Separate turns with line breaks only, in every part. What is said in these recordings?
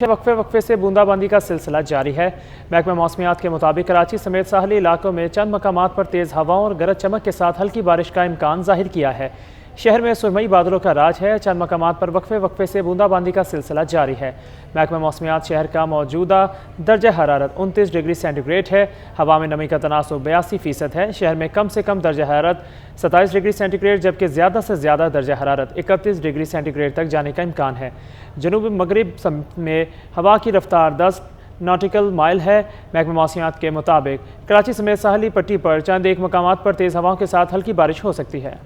वक्फे वक्फे से बूंदाबांदी का सिलसिला जारी है। महकमा मौसमियात के मुताबिक कराची समेत साहली इलाकों में चंद मकामात पर तेज़ हवाओं और गरज चमक के साथ हल्की बारिश का इम्कान जाहिर किया है। शहर में सुरमई बादलों का राज है। चंद मकामात पर वक्फे वक्फे से बूंदाबांदी का सिलसिला जारी है। महकमा मौसमियात शहर का मौजूदा दर्जा हरारत 29 डिग्री सेंटीग्रेड है। हवा में नमी का तनासुब 82% है। शहर में कम से कम दर्जा हरारत 27 डिग्री सेंटीग्रेड जबकि ज़्यादा से ज़्यादा दर्जा हरारत 31 डिग्री सेंटीग्रेड तक जाने का इम्कान है। जनूबी मगरिब में हवा की रफ्तार 10 नॉटिकल माइल है। महकमा मौसमियात के मुताबिक कराची समेत साहली पट्टी पर चंद एक मकामात पर तेज़ हवाओं के साथ हल्की बारिश हो सकती है।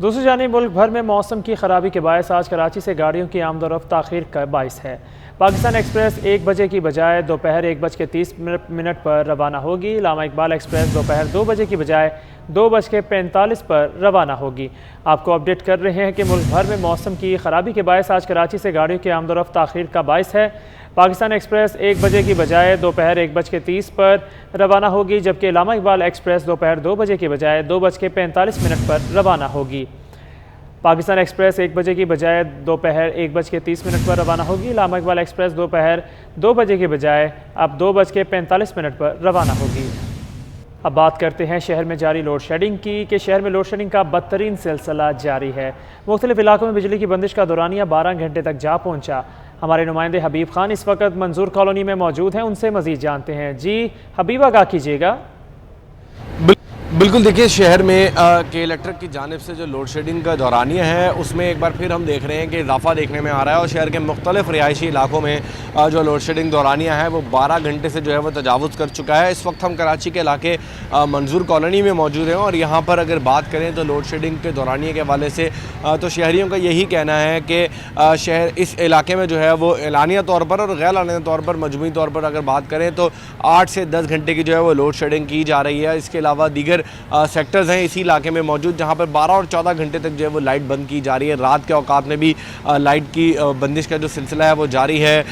दूसरी जानिब मुल्क भर में मौसम की खराबी के बायस आज कराची से गाड़ियों की आमदोरफ्त ताख़ीर का बायस है। पाकिस्तान एक्सप्रेस 1 बजे की बजाय दोपहर 1:30 पर रवाना होगी। इलामा इकबाल एक्सप्रेस दोपहर 2 बजे की बजाय 2:45 पर रवाना होगी। आपको अपडेट कर रहे हैं कि मुल्क भर में मौसम की खराबी के बायस आज कराची से गाड़ियों की आमदोरफ्त ताख़ीर का बायस है। पाकिस्तान एक्सप्रेस 1 बजे की बजाय दोपहर 1:30 पर रवाना होगी जबकि इलामा इकबाल एक्सप्रेस दोपहर 2 बजे की बजाय 2:45 पर रवाना होगी। पाकिस्तान एक्सप्रेस 1 बजे की बजाय दोपहर 1:30 पर रवाना होगी। इलामा इकबाल एक्सप्रेस दोपहर 2 बजे की बजाय अब 2:45 पर रवाना होगी। अब बात करते हैं शहर में जारी लोड शेडिंग की कि शहर में लोड शेडिंग का बदतरीन सिलसिला जारी है। मुख्तलिफ इलाकों में बिजली की बंदिश का दौरानिया 12 घंटे तक जा पहुंचा। हमारे नुमाइंदे हबीब खान इस वक्त मंजूर कॉलोनी में मौजूद हैं, उनसे मजीद जानते हैं। जी हबीब, आगाह कीजिएगा।
बिल्कुल, देखिए शहर में के इलेक्ट्रिक की जानिब से जो लोड शेडिंग का दौरानिया है उसमें एक बार फिर हम देख रहे हैं कि इजाफा देखने में आ रहा है और शहर के मुख्तलिफ रिहायशी इलाकों में जो लोड शेडिंग दौरानिया है वो 12 घंटे से जो है वो तजावुज़ कर चुका है। इस वक्त हम कराची के इलाके मंजूर कॉलोनी में मौजूद हैं और यहाँ पर अगर बात करें तो लोड शेडिंग के दौरानिया के हवाले से तो शहरियों का यही कहना है कि शहर इस इलाके में जो है वो एलानिया तौर पर और गैर एलानिया तौर पर मजमूई तौर पर अगर बात करें तो 8 से 10 घंटे की जो है वो लोड शेडिंग की जा रही है। इसके अलावा दीगर सेक्टर्स हैं इसी इलाके में मौजूद जहां पर 12 और 14 घंटे तक जो है वो लाइट बंद की जा रही है। रात के औकात में भी लाइट की बंदिश का जो सिलसिला है वो जारी है।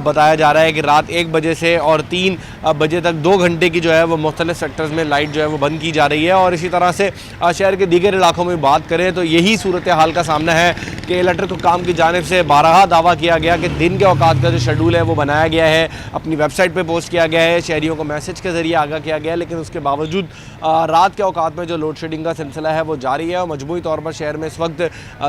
बताया जा रहा है कि रात 1 बजे से और 3 बजे तक 2 घंटे की जो है वो मुख्तलिफ सेक्टर्स में लाइट जो है वो बंद की जा रही है। और इसी तरह से शहर के दीगर इलाकों में बात करें तो यही सूरत हाल का सामना है कि इलेक्ट्रिक हुक्काम की जानिब से बारहा दावा किया गया कि दिन के औकात का जो शेड्यूल है वो बनाया गया है, अपनी वेबसाइट पर पोस्ट किया गया है, शहरियों को मैसेज के ज़रिए आगाह किया गया है, लेकिन उसके बावजूद रात के औकात में जो लोड शेडिंग का सिलसिला है वो जारी है और मजमूई तौर पर शहर में इस वक्त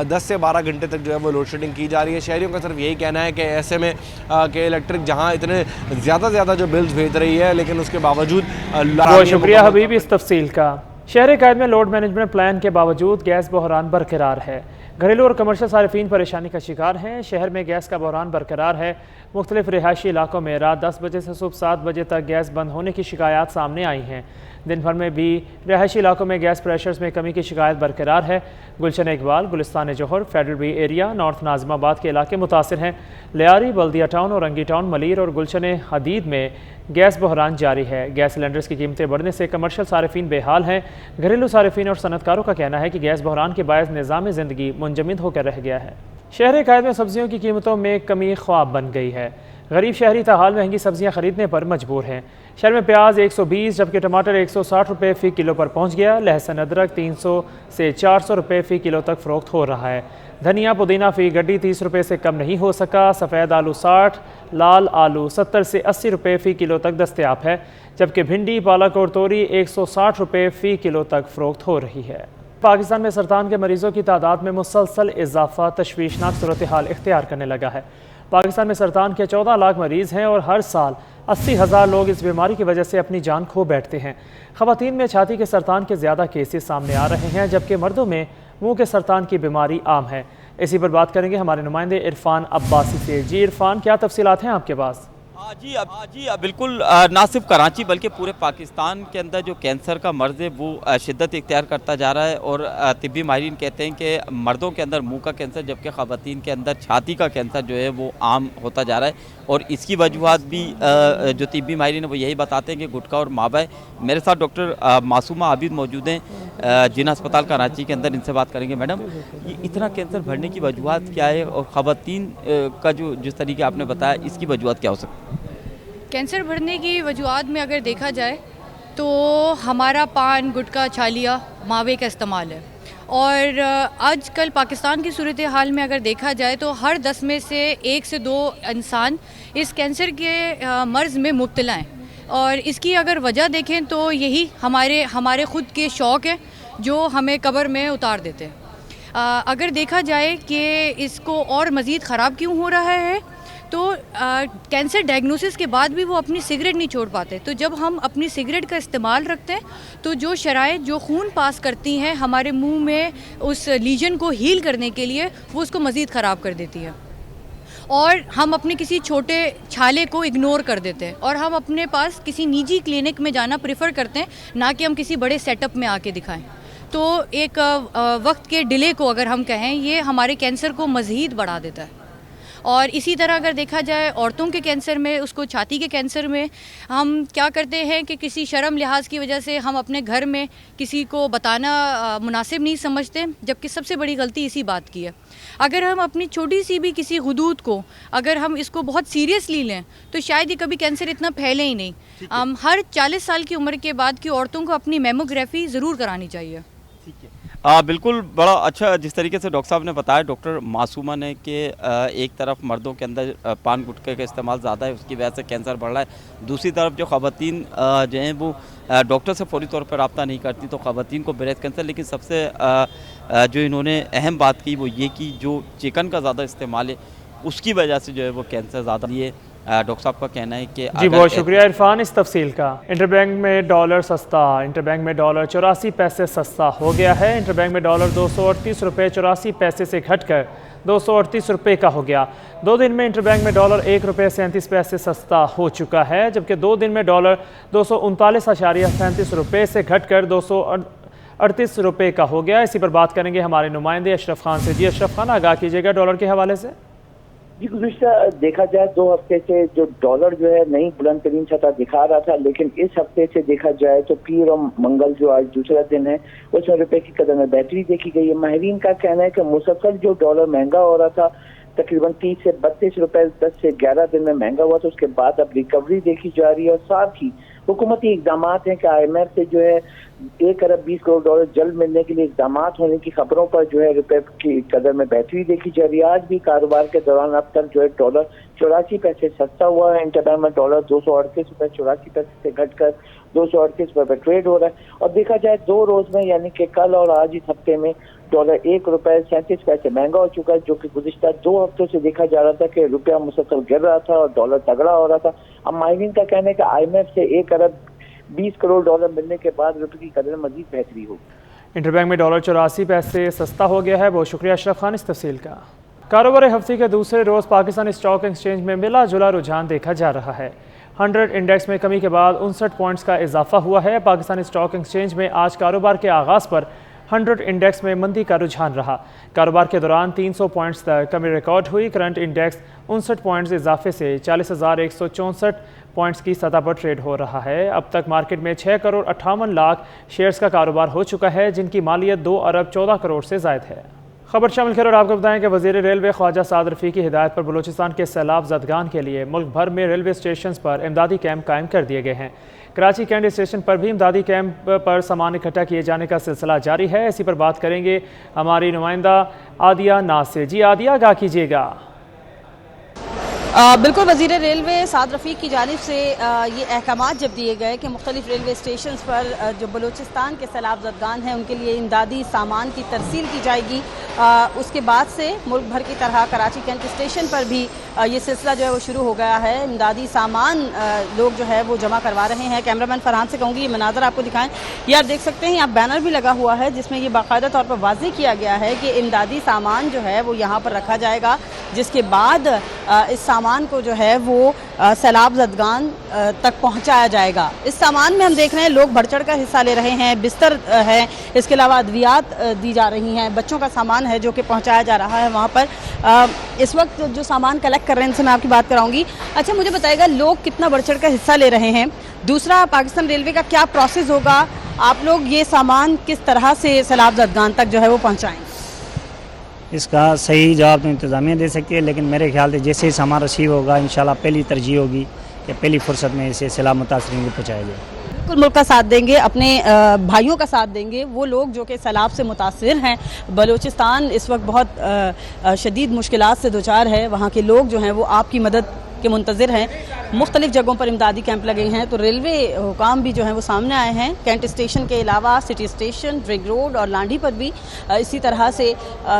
10 से 12 घंटे तक जो है वो लोड शेडिंग की जा रही है। शहरियों का सिर्फ यही कहना है कि ऐसे में कि इलेक्ट्रिक जहां इतने ज़्यादा जो बिल्स भेज रही है लेकिन उसके बावजूद
बहुत शुक्रिया हबीब इस तफसील का। शहर कायद में लोड मैनेजमेंट प्लान के बावजूद गैस बहरान बरकरार है। घरेलू और कमर्शियल सारिफीन परेशानी का शिकार हैं। शहर में गैस का बहरान बरकरार है। मुख्तलिफ रिहायशी इलाकों में रात 10 बजे से सुबह 7 बजे तक गैस बंद होने की शिकायत सामने आई हैं। दिन भर में भी रिहायशी इलाकों में गैस प्रेशर्स में कमी की शिकायत बरकरार है। Gulshan Iqbal, Gulistan Jauhar, Federal B Area, North Nazimabad के इलाके मुतासिर हैं। लियारी, बल्दिया टाउन और रंगी टाउन, मलीर और गुलशन हदीद में गैस बहरान जारी है। गैस सिलेंडर्स की कीमतें बढ़ने से कमर्शियल सारिफीन बेहाल हैं। घरेलू सारिफीन और सनतकारों का कहना है कि गैस बहरान के बायस निज़ाम ज़िंदगी मुंजमद होकर रह गया है। शहर कायद में सब्जियों की कीमतों में कमी ख्वाब बन गई है। गरीब शहरी ताहाल महंगी सब्जियां खरीदने पर मजबूर हैं। शहर में प्याज 120 जबकि टमाटर 160 रुपये फ़ी किलो पर पहुंच गया। लहसुन अदरक 300 से 400 रुपये फ़ी किलो तक फ़रोख्त हो रहा है। धनिया पुदीना फ़ी गड्डी 30 रुपये से कम नहीं हो सका। सफ़ेद आलू 60, लाल आलू 70 से 80 रुपये फ़ी किलो तक दस्तयाब है जबकि भिंडी, पालक और तोरी 160 रुपये फ़ी किलो तक फ़रोख्त हो रही है। पाकिस्तान में सरतान के मरीज़ों की तादाद में मुसलसल इजाफा तशवीशनाक सूरत हाल इख्तियार करने लगा है। पाकिस्तान में सरतान के 14 लाख मरीज़ हैं और हर साल 80,000 लोग इस बीमारी की वजह से अपनी जान खो बैठते हैं। ख़वातीन में छाती के सरतान के ज़्यादा केसेस सामने आ रहे हैं जबकि मर्दों में मुंह के सरतान की बीमारी आम है। इसी पर बात करेंगे हमारे नुमाइंदे इरफान अब्बासी से। जी इरफान, क्या तफसीलात हैं आपके पास?
जी बिल्कुल, ना सिर्फ कराची बल्कि पूरे पाकिस्तान के अंदर जो कैंसर का मर्ज़ है वो शिद्दत इख्तियार करता जा रहा है और तिब्बी माहिरीन कहते हैं कि मर्दों के अंदर मुंह का कैंसर जबकि ख़वातीन के अंदर छाती का कैंसर जो है वो आम होता जा रहा है। और इसकी वजूहात भी जो तिब्बी माहिरीन है वो यही बताते हैं कि गुटखा और मावा है। मेरे साथ डॉक्टर मासूमा आबिद मौजूद हैं जिना अस्पताल कराची के अंदर, इनसे बात करेंगे। मैडम, ये इतना कैंसर बढ़ने की वजूहात क्या है और ख़वातीन का जो जिस तरीके आपने बताया इसकी वजूहात क्या हो सकती है?
कैंसर बढ़ने की वजूहात में अगर देखा जाए तो हमारा पान, गुटखा, छालिया, मावे का इस्तेमाल है اور آج کل پاکستان کی صورتحال میں اگر دیکھا جائے تو ہر 10 میں سے 1 سے 2 انسان اس کینسر کے مرض میں مبتلا ہیں، اور اس کی اگر وجہ دیکھیں تو یہی ہمارے خود کے شوق ہیں جو ہمیں قبر میں اتار دیتے ہیں۔ اگر دیکھا جائے کہ اس کو اور مزید خراب کیوں ہو رہا ہے تو کینسر ڈائگنوسس کے بعد بھی وہ اپنی سگریٹ نہیں چھوڑ پاتے، تو جب ہم اپنی سگریٹ کا استعمال رکھتے ہیں تو جو شرائط جو خون پاس کرتی ہیں ہمارے منہ میں اس لیجن کو ہیل کرنے کے لیے، وہ اس کو مزید خراب کر دیتی ہے، اور ہم اپنے کسی چھوٹے چھالے کو اگنور کر دیتے ہیں، اور ہم اپنے پاس کسی نجی کلینک میں جانا پریفر کرتے ہیں، نہ کہ ہم کسی بڑے سیٹ اپ میں آ کے دکھائیں۔ تو ایک وقت کے ڈیلے کو اگر ہم کہیں، یہ ہمارے کینسر کو مزید بڑھا دیتا ہے۔ اور اسی طرح اگر دیکھا جائے عورتوں کے کینسر میں، اس کو چھاتی کے کینسر میں ہم کیا کرتے ہیں کہ کسی شرم لحاظ کی وجہ سے ہم اپنے گھر میں کسی کو بتانا مناسب نہیں سمجھتے، جبکہ سب سے بڑی غلطی اسی بات کی ہے۔ اگر ہم اپنی چھوٹی سی بھی کسی غدود کو اگر ہم اس کو بہت سیریسلی لیں تو شاید یہ کبھی کینسر اتنا پھیلے ہی نہیں۔ ہر 40 سال کی عمر کے بعد کی عورتوں کو اپنی میموگرافی ضرور کرانی چاہیے۔
بالکل، بڑا اچھا جس طریقے سے ڈاکٹر صاحب نے بتایا، ڈاکٹر معصومہ نے، کہ ایک طرف مردوں کے اندر پان گٹکے کا استعمال زیادہ ہے، اس کی وجہ سے کینسر بڑھ رہا ہے، دوسری طرف جو خواتین جو ہیں وہ ڈاکٹر سے فوری طور پر رابطہ نہیں کرتی، تو خواتین کو بریسٹ کینسر۔ لیکن سب سے جو انہوں نے اہم بات کی وہ یہ کہ جو چکن کا زیادہ استعمال ہے اس کی وجہ سے جو ہے وہ کینسر زیادہ ہے۔ ڈاکٹر صاحب کا کہنا ہے کہ
جی بہت شکریہ عرفان اس تفصیل کا۔ انٹر بینک میں ڈالر سستا، انٹر بینک میں ڈالر 84 پیسے سستا ہو گیا ہے۔ انٹر بینک میں ڈالر 238 روپے 84 پیسے سے گھٹ کر 238 روپے کا ہو گیا۔ 2 دن میں انٹر بینک میں ڈالر 1 روپے 37 پیسے سستا ہو چکا ہے، جبکہ 2 دن میں ڈالر 239.37 روپے سے گھٹ کر 238 روپے کا ہو گیا۔ اسی پر بات کریں گے ہمارے نمائندے اشرف خان سے۔ جی اشرف خان، آگاہ کیجیے گا ڈالر کے حوالے سے۔
جی، گزشتہ دیکھا جائے 2 ہفتے سے جو ڈالر جو ہے نئی بلند ترین سطح دکھا رہا تھا، لیکن اس ہفتے سے دیکھا جائے تو پیر اور منگل جو آج دوسرا دن ہے اس میں روپے کی قدر میں بہتری دیکھی گئی ہے۔ ماہرین کا کہنا ہے کہ مسلسل جو ڈالر مہنگا ہو رہا تھا، تقریباً 30 سے 32 روپے 10 سے 11 دن میں مہنگا ہوا تھا، اس کے بعد اب ریکوری دیکھی جا رہی ہے، اور ساتھ ہی حکومتی اقدامات ہیں کہ IMF سے جو ہے 1 ارب 20 کروڑ ڈالر جلد ملنے کے لیے اقدامات ہونے کی خبروں پر جو ہے روپے کی قدر میں بہتری دیکھی جا رہی ہے۔ آج بھی کاروبار کے دوران اب تک جو ہے ڈالر 84 پیسے سستا ہوا ہے۔ انٹر بینک میں ڈالر 238 روپے 84 پیسے سے گھٹ کر 238 روپے ٹریڈ ہو رہا ہے، اور دیکھا جائے 2 روز میں یعنی کہ کل اور آج اس ہفتے میں ڈالر 1 روپے 37 پیسے مہنگا ہو چکا ہے، جو کہ گزشتہ 2 ہفتوں سے دیکھا جا رہا تھا کہ روپیہ مسلسل گر رہا تھا اور ڈالر تگڑا ہو رہا تھا۔ اب ماہرین کا کہنا ہے کہ IMF سے 1 ارب 20 کروڑ ڈالر ملنے کے بعد روپے کی قدر میں مزید بہتری ہوگی۔
انٹر بینک میں ڈالر 84 پیسے سستا ہو گیا ہے۔ بہت شکریہ اشرف خان اس تفصیل کا۔ کاروبار ہفتے کے دوسرے روز پاکستان اسٹاک ایکسچینج میں ملا جلا رجحان دیکھا جا رہا ہے۔ 100 انڈیکس میں کمی کے بعد 59 پوائنٹس کا اضافہ ہوا ہے۔ پاکستان اسٹاک ایکسچینج میں آج کاروبار کے آغاز پر 100 انڈیکس میں مندی کا رجحان رہا۔ کاروبار کے دوران 300 پوائنٹس تک کمی ریکارڈ ہوئی۔ کرنٹ انڈیکس 59 پوائنٹس اضافے سے 40,164 پوائنٹس کی سطح پر ٹریڈ ہو رہا ہے۔ اب تک مارکیٹ میں 6 کروڑ 58 لاکھ شیئرز کا کاروبار ہو چکا ہے، جن کی مالیت 2 ارب 14 کروڑ سے زائد ہے۔ خبر شامل کریں اور آپ کو بتائیں کہ وزیر ریلوے خواجہ سعد رفیع کی ہدایت پر بلوچستان کے سیلاب زدگان کے لیے ملک بھر میں ریلوے اسٹیشنز پر امدادی کیمپ قائم کر دیے گئے ہیں۔ کراچی کینٹ اسٹیشن پر بھی امدادی کیمپ پر سامان اکٹھا کیے جانے کا سلسلہ جاری ہے۔ اسی پر بات کریں گے ہماری نمائندہ عادیہ ناز سے۔ جی عادیہ، آگاہ کیجیے گا۔
بالکل، وزیر ریلوے سعد رفیع کی جانب سے یہ احکامات جب دیے گئے کہ مختلف ریلوے اسٹیشنز پر جو بلوچستان کے سیلاب زدگان ہیں ان کے لیے امدادی سامان کی ترسیل کی جائے گی، اس کے بعد سے ملک بھر کی طرح کراچی کینٹ اسٹیشن پر بھی یہ سلسلہ جو ہے وہ شروع ہو گیا ہے۔ امدادی سامان لوگ جو ہے وہ جمع کروا رہے ہیں۔ کیمرامین فرحان سے کہوں گی یہ مناظر آپ کو دکھائیں۔ یہ آپ دیکھ سکتے ہیں، یہاں بینر بھی لگا ہوا ہے جس میں یہ باقاعدہ طور پر واضح کیا گیا ہے کہ امدادی سامان جو ہے وہ یہاں پر رکھا جائے گا، جس کے بعد اس سامان کو جو ہے وہ سیلاب زدگان تک پہنچایا جائے گا۔ اس سامان میں ہم دیکھ رہے ہیں لوگ بڑھ چڑھ کر حصہ لے رہے ہیں، بستر ہے، اس کے علاوہ ادویات دی جا رہی ہیں، بچوں کا سامان ہے جو کہ پہنچایا جا رہا ہے وہاں پر۔ اس وقت جو سامان کلیکٹ کر رہے ہیں ان سے میں آپ کی بات کراؤں گی۔ اچھا، مجھے بتائے گا لوگ کتنا بڑھ چڑھ کر حصہ لے رہے ہیں؟ دوسرا، پاکستان ریلوے کا کیا پروسیس ہوگا؟ آپ لوگ یہ سامان کس طرح سے سیلاب زدگان تک جو ہے وہ پہنچائیں؟
اس کا صحیح جواب تو انتظامیہ دے سکتی ہے، لیکن میرے خیال سے جیسے ہی سامان رسیو ہوگا انشاءاللہ پہلی ترجیح ہوگی کہ پہلی فرصت میں اسے سیلاب متاثرین کو پہنچایا جائے۔
बिल्कुल मुल्क का साथ देंगे, अपने भाइयों का साथ देंगे। वो लोग जो कि सैलाब से मुतासिर हैं, बलूचिस्तान इस वक्त बहुत शदीद मुश्किलात से दुचार है, वहाँ के लोग जो हैं वो आपकी मदद के मुंतज़िर हैं। मुख्तलिफ जगहों पर इमदादी कैंप लगे हैं, तो रेलवे हुकाम भी जो हैं वो सामने आए हैं। कैंट स्टेशन के अलावा सिटी स्टेशन, ड्रिग रोड और लांडी पर भी इसी तरह से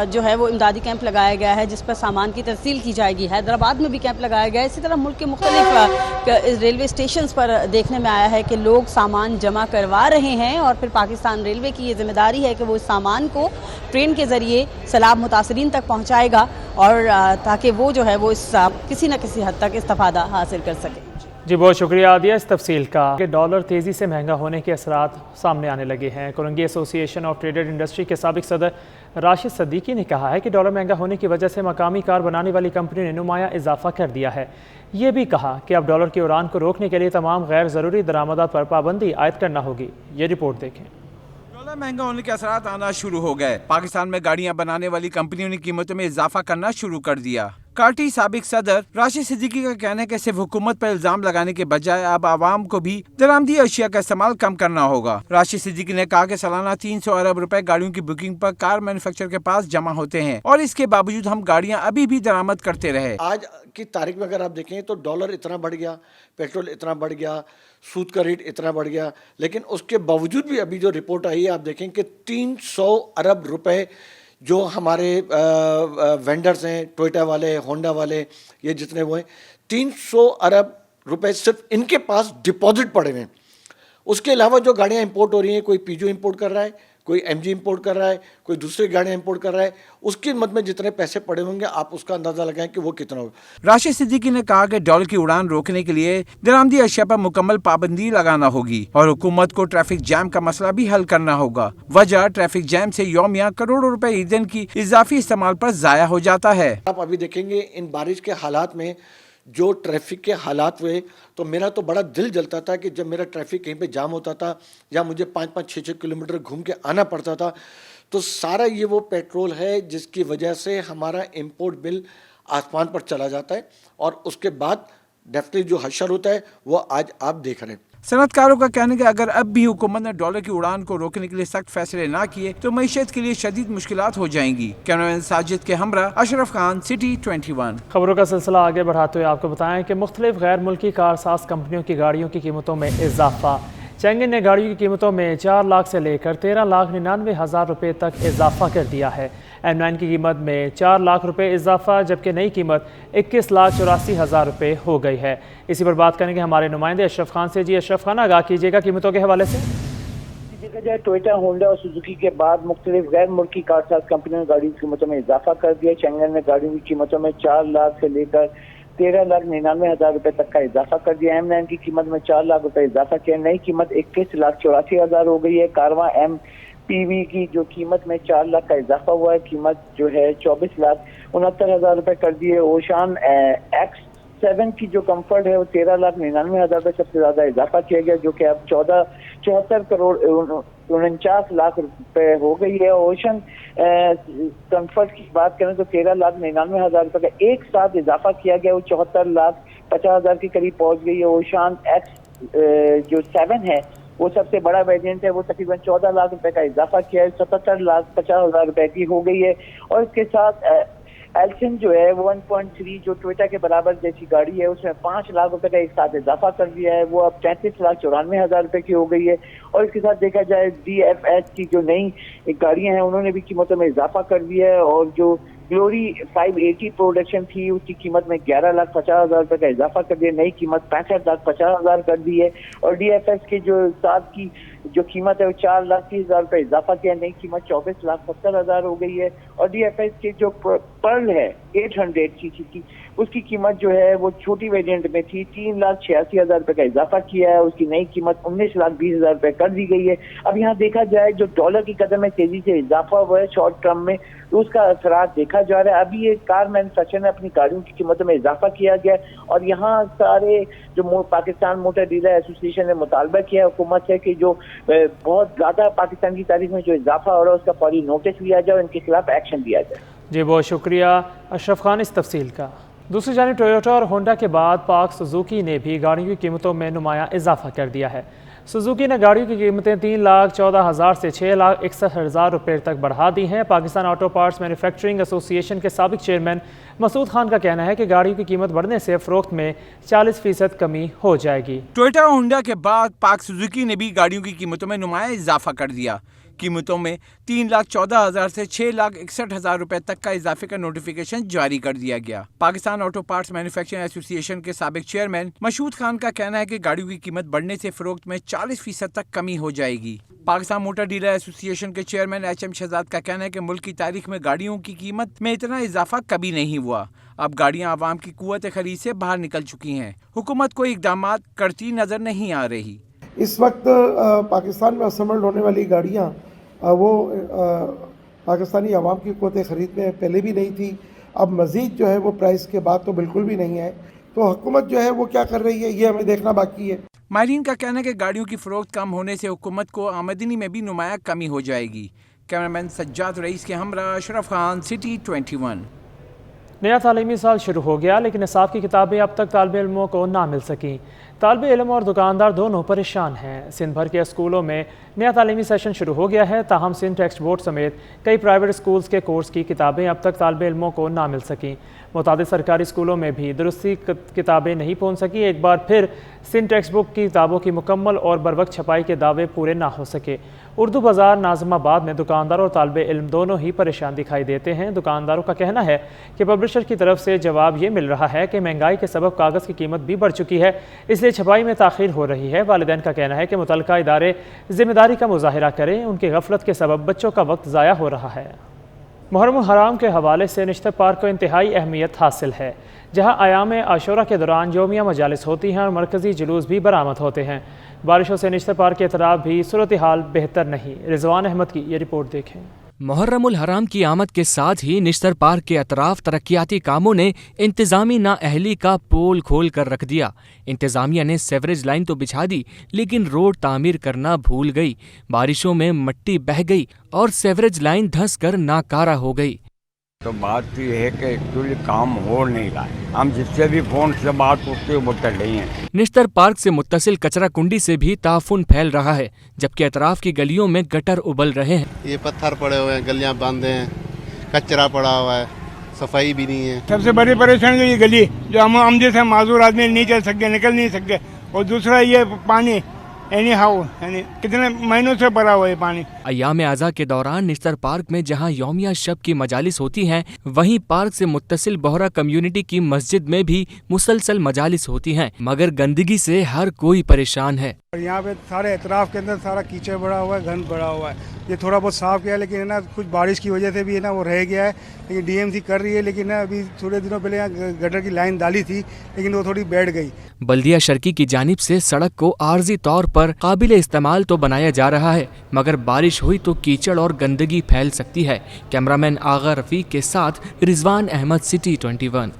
जो है वो इमदादी कैंप लगाया गया है, जिस पर सामान की तरसील की जाएगी। हैदराबाद में भी कैंप लगाया गया है। इसी तरह मुल्क के मुख्तलिफ रेलवे स्टेशन पर देखने में आया है कि लोग सामान जमा करवा रहे हैं, और फिर पाकिस्तान रेलवे की ये जिम्मेदारी है कि वो इस सामान को ट्रेन के ज़रिए सैलाब मुतासरीन तक पहुँचाएगा, और ताकि वो जो है वो इस किसी न किसी हद तक इस्तिफादा हासिल कर सके।
जी बहुत शुक्रिया आदिया इस तफसील का। कि डॉलर तेज़ी से महंगा होने के असरात सामने आने लगे हैं। कोलंगी एसोसिएशन ऑफ ट्रेडेड इंडस्ट्री के साबिक सदर राशिद सदीकी ने कहा है कि डॉलर महंगा होने की वजह से मकामी कार बनाने वाली कंपनी ने नुमाया इजाफा कर दिया है। ये भी कहा कि अब डॉलर की उड़ान को रोकने के लिए तमाम गैर ज़रूरी दरामदात पर पाबंदी आयद करना होगी। ये रिपोर्ट देखें।
डॉलर महंगा होने के असरात आना शुरू हो गए। पाकिस्तान में गाड़ियां बनाने वाली कंपनियों ने कीमतों में इजाफा करना शुरू कर दिया। कार्टी साबिक सदर राशिद सिद्दीकी का कहना है कि सिर्फ हुकूमत पर इल्जाम लगाने के बजाय अब आवाम को भी दरामदी अशिया का इस्तेमाल कम करना होगा। राशिद सिद्दीकी ने कहा कि सालाना 300 अरब रुपए गाड़ियों की बुकिंग पर कार मैन्युफैक्चरर के पास जमा होते हैं, और इसके बावजूद हम गाड़ियां अभी भी दरामद करते रहे।
आज की तारीख में अगर आप देखें तो डॉलर इतना बढ़ गया, पेट्रोल इतना बढ़ गया, सूद का रेट इतना बढ़ गया, लेकिन उसके बावजूद भी अभी जो रिपोर्ट आई है आप देखें कि 300 अरब रुपए जो हमारे वेंडर्स हैं, टोयोटा वाले, होंडा वाले, ये जितने वो हैं, 300 अरब रुपए सिर्फ इनके पास डिपॉजिट पड़े हुए हैं। उसके अलावा जो गाड़ियाँ इंपोर्ट हो रही हैं, कोई पीजो इंपोर्ट कर रहा है, कोई एमजी इंपोर्ट कर रहा है, कोई दूसरी गाड़ियाँ इंपोर्ट कर रहा है, उसकी मद में जितने पैसे पड़े होंगे आप उसका अंदाजा लगाएं कि वो कितना होगा।
राशिद सिद्दीकी ने कहा कि डॉलर की उड़ान रोकने के लिए दरामदी अशिया पर मुकम्मल पाबंदी लगाना होगी, और हुकूमत को ट्रैफिक जैम का मसला भी हल करना होगा। वजह ट्रैफिक जैम से यौमिया करोड़ों रुपए ईंधन की इजाफी इस्तेमाल पर जाया हो जाता है।
आप अभी देखेंगे इन बारिश के हालात में जो ट्रैफिक के हालात हुए, तो मेरा तो बड़ा दिल जलता था कि जब मेरा ट्रैफिक कहीं पे जाम होता था या मुझे 5-5, 6-6 किलोमीटर घूम के आना पड़ता था, तो सारा ये वो पेट्रोल है जिसकी वजह से हमारा इंपोर्ट बिल आसमान पर चला जाता है, और उसके बाद डेफिनेटली जो हशर होता है वो आज आप देख रहे हैं।
सनतकारों का कहना है कि अगर अब भी हुकूमत ने डॉलर की उड़ान को रोकने के लिए सख्त फैसले ना किए तो मईशत के लिए शदीद मुश्किलात हो जाएंगी। कैमरामैन साजिद के हमरा अशरफ खान, सिटी 21।
खबरों का सिलसिला आगे बढ़ाते हुए आपको बताएं कि मुख्तलिफ गैर मुल्की कारसाज कंपनियों की गाड़ियों की कीमतों में इजाफा। चेंगन ने गाड़ियों की कीमतों में 4 लाख से लेकर 13,99,000 रुपये तक इजाफा कर दिया है। M9 की कीमत में 4 लाख रुपए इजाफा, जबकि नई कीमत 21,84,000 रुपये हो गई है। इसी पर बात करेंगे हमारे नुमाइंदे अशरफ खान से। जी अशरफ खान, आगाह कीजिएगा कीमतों के हवाले से।
देखा जाए टोयोटा, होंडा और सुजुकी के बाद मुख्तलिफ गैर मुल्की कारसाज कंपनियों ने गाड़ियों की कीमतों में इजाफा कर दिया। चेंगन ने गाड़ियों की कीमतों में 4 लाख से लेकर 13,99,000 रुपए तक का इजाफा कर दिया। M9 की कीमत में 4 लाख रुपए इजाफा किया, नई कीमत 21,84,000 हो गई है। कारवां MPV की जो कीमत में 4 लाख का इजाफा हुआ है, कीमत जो है 24,69,000 रुपए कर दी है। ओशान X7 की जो कंफर्ट है वो 13,99,000 रुपए सबसे ज्यादा इजाफा किया गया, जो कि अब 74 करोड़ 49 लाख रुपए हो गई है। ओशन कंफर्ट की बात करें तो 13,99,000 रुपए का एक साथ इजाफा किया गया, वो 74,50,000 के करीब पहुंच गई है। ओशान X जो 7 है वो सबसे बड़ा वेरिएंट है, वो तकरीबन 14 लाख रुपए का इजाफा किया है, 77,50,000 रुपए की हो गई है। और इसके साथ एल्सिन जो है 1.3 जो टोयोटा के बराबर जैसी गाड़ी है उसमें 5 लाख रुपए का एक साथ इजाफा कर दिया है, वो अब 33,94,000 रुपए की हो गई है। और इसके साथ देखा जाए DFS की जो नई गाड़ियां हैं उन्होंने भी कीमतों में इजाफा कर दिया है, और जो ग्लोरी 580 प्रोडक्शन थी उसकी कीमत में 11,50,000 रुपए का इजाफा कर दिया, नई कीमत 65,50,000 कर दी है। और DFS की जो साथ की जो कीमत है वो 4,30,000 रुपए इजाफा किया, नई कीमत 24,70,000 हो गई है। और DFS की जो पर्ल है 800 सीसी की, उसकी कीमत जो है वो छोटी वेरिएंट में थी 3,86,000 रुपए का इजाफा किया है, उसकी नई कीमत 19,20,000 रुपए कर दी गई है। अब यहाँ देखा जाए जो डॉलर की कदर में तेजी से इजाफा हुआ है शॉर्ट टर्म में, तो उसका असरात देखा जा रहा है। अभी ये कार मैन्युफैक्चरर ने अपनी गाड़ियों की कीमतों में इजाफा किया गया, और यहाँ सारे जो पाकिस्तान मोटर डीलर एसोसिएशन ने मुतालबा किया हुकूमत से कि जो बहुत ज्यादा पाकिस्तान की तारीख में जो इजाफा हो रहा है उसका फौरी नोटिस लिया जाए और इनके खिलाफ एक्शन लिया जाए।
जी बहुत शुक्रिया अशरफ खान इस तफसील का। दूसरी जानिब टोयोटा और होंडा के बाद पाक सुजुकी ने भी गाड़ियों की कीमतों में नुमाया इजाफा कर दिया है। سوزوکی نے گاڑیوں کی قیمتیں 3,14,000 سے 6,61,000 روپے تک بڑھا دی ہیں۔ پاکستان آٹو پارٹس مینوفیکچرنگ ایسوسی ایشن کے سابق چیئرمین مسعود خان کا کہنا ہے کہ گاڑیوں کی قیمت بڑھنے سے فروخت میں 40% کمی ہو جائے گی۔
ٹویوٹا اور ہونڈا کے بعد پاک سوزوکی نے بھی گاڑیوں کی قیمتوں میں نمایاں اضافہ کر دیا۔ قیمتوں میں 3,14,000 سے 6,61,000 روپے تک کا اضافے کا نوٹیفیکیشن جاری کر دیا گیا۔ پاکستان آٹو پارٹس مینوفیکچرنگ ایسوسی ایشن کے سابق چیئرمین مسعود خان کا کہنا ہے کہ گاڑیوں کی قیمت بڑھنے سے فروخت میں 40% تک کمی ہو جائے گی۔ پاکستان موٹر ڈیلر ایسوسی ایشن کے چیئرمین HM شہزاد کا کہنا ہے کہ ملک کی تاریخ میں گاڑیوں کی قیمت میں اتنا اضافہ کبھی نہیں ہوا۔ اب گاڑیاں عوام کی قوت خرید سے باہر نکل چکی ہیں۔ حکومت کوئی اقدامات کرتی نظر نہیں آ رہی۔
اس وقت پاکستان میں اسمبلڈ ہونے والی گاڑیاں وہ پاکستانی عوام کی قوت خرید میں پہلے بھی نہیں تھی، اب مزید جو ہے وہ پرائس کے بعد تو بالکل بھی نہیں ہے۔ تو حکومت جو ہے وہ کیا کر رہی ہے یہ ہمیں دیکھنا باقی ہے۔
ماہرین کا کہنا ہے کہ گاڑیوں کی فروخت کم ہونے سے حکومت کو آمدنی میں بھی نمایاں کمی ہو جائے گی۔ کیمرامین سجاد رئیس کے ہمراہ اشرف خان، سٹی 21۔
نیا تعلیمی سال شروع ہو گیا لیکن نصاب کی کتابیں اب تک طالب علموں کو نہ مل سکیں۔ طالب علم اور دکاندار دونوں پریشان ہیں۔ سندھ بھر کے اسکولوں میں نیا تعلیمی سیشن شروع ہو گیا ہے، تاہم سندھ ٹیکسٹ بورڈ سمیت کئی پرائیویٹ اسکولز کے کورس کی کتابیں اب تک طالب علموں کو نہ مل سکیں۔ متعدد سرکاری اسکولوں میں بھی درستی کتابیں نہیں پہنچ سکیں۔ ایک بار پھر سندھ ٹیکسٹ بک کی کتابوں کی مکمل اور بروقت چھپائی کے دعوے پورے نہ ہو سکے۔ اردو بازار ناظم آباد میں دکاندار اور طالب علم دونوں ہی پریشان دکھائی دیتے ہیں۔ دکانداروں کا کہنا ہے کہ پبلشر کی طرف سے جواب یہ مل رہا ہے کہ مہنگائی کے سبب کاغذ کی قیمت بھی بڑھ چکی ہے، اس لیے چھپائی میں تاخیر ہو رہی ہے۔ والدین کا کہنا ہے کہ متعلقہ ادارے ذمہ داری کا مظاہرہ کریں، ان کی غفلت کے سبب بچوں کا وقت ضائع ہو رہا ہے۔ محرم الحرام کے حوالے سے نشتر پارک کو انتہائی اہمیت حاصل ہے، جہاں ایام عاشورہ کے دوران یومیہ مجالس ہوتی ہیں اور مرکزی جلوس بھی برآمد ہوتے ہیں۔ بارشوں سے نشتر پارک کے اطراف بھی صورتحال بہتر نہیں۔ رضوان احمد کی یہ رپورٹ دیکھیں۔
محرم الحرام کی آمد کے ساتھ ہی نشتر پارک کے اطراف ترقیاتی کاموں نے انتظامی نااہلی کا پول کھول کر رکھ دیا۔ انتظامیہ نے سیوریج لائن تو بچھا دی لیکن روڈ تعمیر کرنا بھول گئی۔ بارشوں میں مٹی بہہ گئی اور سیوریج لائن دھنس کر ناکارہ ہو گئی۔
تو بات یہ ہے کہ ایکچولی کام ہو نہیں رہا ہے، ہم جس سے بھی فون سے بات کرتے وہ کر رہی ہیں۔
نشتر پارک سے متصل کچرا کنڈی سے بھی تعفن پھیل رہا ہے، جبکہ اطراف کی گلیوں میں گٹر ابل رہے ہیں۔
یہ پتھر پڑے ہوئے ہیں، گلیاں باندھے ہیں، کچرا پڑا ہوا ہے، صفائی بھی نہیں ہے۔
سب سے بڑی پریشانی یہ گلی جو ہم جیسے معذور آدمی نہیں چل سکتے، نکل نہیں سکتے، اور دوسرا یہ پانی یعنی کتنے مہینوں سے بھرا ہوا ہے پانی۔
ایام اعزا کے دوران نشتر پارک میں جہاں یومیہ شب کی مجالس ہوتی ہیں، وہیں پارک سے متصل بہرا کمیونٹی کی مسجد میں بھی مسلسل مجالس ہوتی ہیں، مگر گندگی سے ہر کوئی پریشان ہے۔
یہاں پہ سارے اطراف کے اندر سارا کیچڑ بڑا ہوا ہے، گند بڑا ہوا ہے۔ یہ تھوڑا بہت صاف کیا ہے لیکن ہے نا کچھ بارش کی وجہ سے بھی ہے نا وہ رہ گیا ہے، لیکن DMC کر رہی ہے، لیکن ابھی تھوڑے دنوں پہلے یہاں گٹر کی لائن ڈالی تھی لیکن وہ تھوڑی بیٹھ گئی۔
بلدیہ شرکی کی جانب سے سڑک کو عارضی طور پر قابل استعمال تو بنایا جا رہا ہے، مگر بارش ہوئی تو کیچڑ اور گندگی پھیل سکتی ہے۔ کیمرامین آغا رفیق کے ساتھ رضوان احمد، سٹی 21۔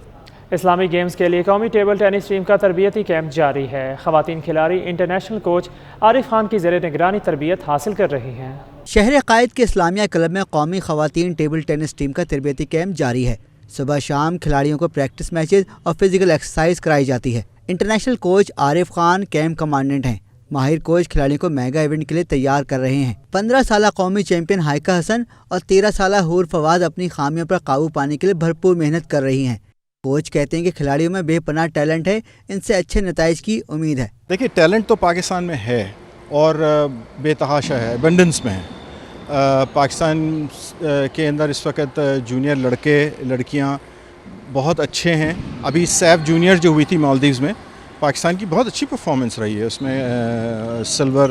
اسلامی گیمز کے لیے قومی ٹیبل ٹینس ٹیم کا تربیتی کیمپ جاری ہے۔ خواتین کھلاڑی انٹرنیشنل کوچ عارف خان کی زیر نگرانی تربیت حاصل کر رہی ہیں۔
شہر قائد کے اسلامیہ کلب میں قومی خواتین ٹیبل ٹینس ٹیم کا تربیتی کیمپ جاری ہے۔ صبح شام کھلاڑیوں کو پریکٹس میچز اور فزیکل ایکسرسائز کرائی جاتی ہے۔ International coach Arif Khan camp commandant ہیں۔ ماہر کوچ کھلاڑیوں کو میگا ایونٹ کے لیے تیار کر رہے ہیں۔ 15 سالہ قومی چیمپئن ہائکہ حسن اور 13 سالہ حور فواد اپنی خامیوں پر قابو پانے کے لیے بھرپور محنت کر رہی ہیں۔ کوچ کہتے ہیں کہ کھلاڑیوں میں بے پناہ ٹیلنٹ ہے، ان سے اچھے نتائج کی امید ہے۔
دیکھیے ٹیلنٹ تو پاکستان میں ہے اور بے تحاشا ہے، ایبنڈنس میں ہے۔ پاکستان کے اندر اس وقت جونیئر لڑکے لڑکیاں بہت اچھے ہیں۔ ابھی سیف جونیئر جو ہوئی تھی مالدیوز میں، پاکستان کی بہت اچھی پرفارمنس رہی ہے، اس میں سلور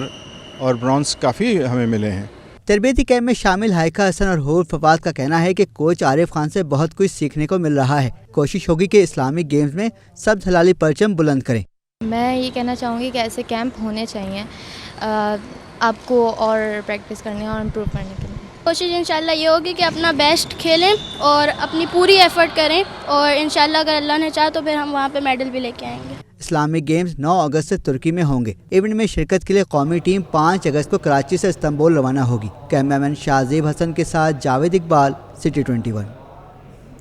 اور برونز کافی ہمیں ملے ہیں۔
تربیتی کیمپ میں شامل ہائکہ حسن اور حور فواد کا کہنا ہے کہ کوچ عارف خان سے بہت کچھ سیکھنے کو مل رہا ہے۔ کوشش ہوگی کہ اسلامی گیمز میں سبز ہلالی پرچم بلند کریں۔
میں یہ کہنا چاہوں گی کہ ایسے کیمپ ہونے چاہیے آپ کو، اور پریکٹس کرنے اور امپروو کرنے کے لیے۔ کوشش انشاءاللہ یہ ہوگی کہ اپنا بیسٹ کھیلیں اور اپنی پوری ایفرٹ کریں، اور انشاءاللہ اگر اللہ نے چاہا تو پھر ہم وہاں پہ میڈل بھی لے کے آئیں گے۔
اسلامی گیمز 9 اگست سے ترکی میں ہوں گے۔ ایونٹ میں شرکت کے لیے قومی ٹیم 5 اگست کو کراچی سے استنبول روانہ ہوگی۔ کیمرامین شاہزیب حسن کے ساتھ جاوید اقبال، سٹی 21۔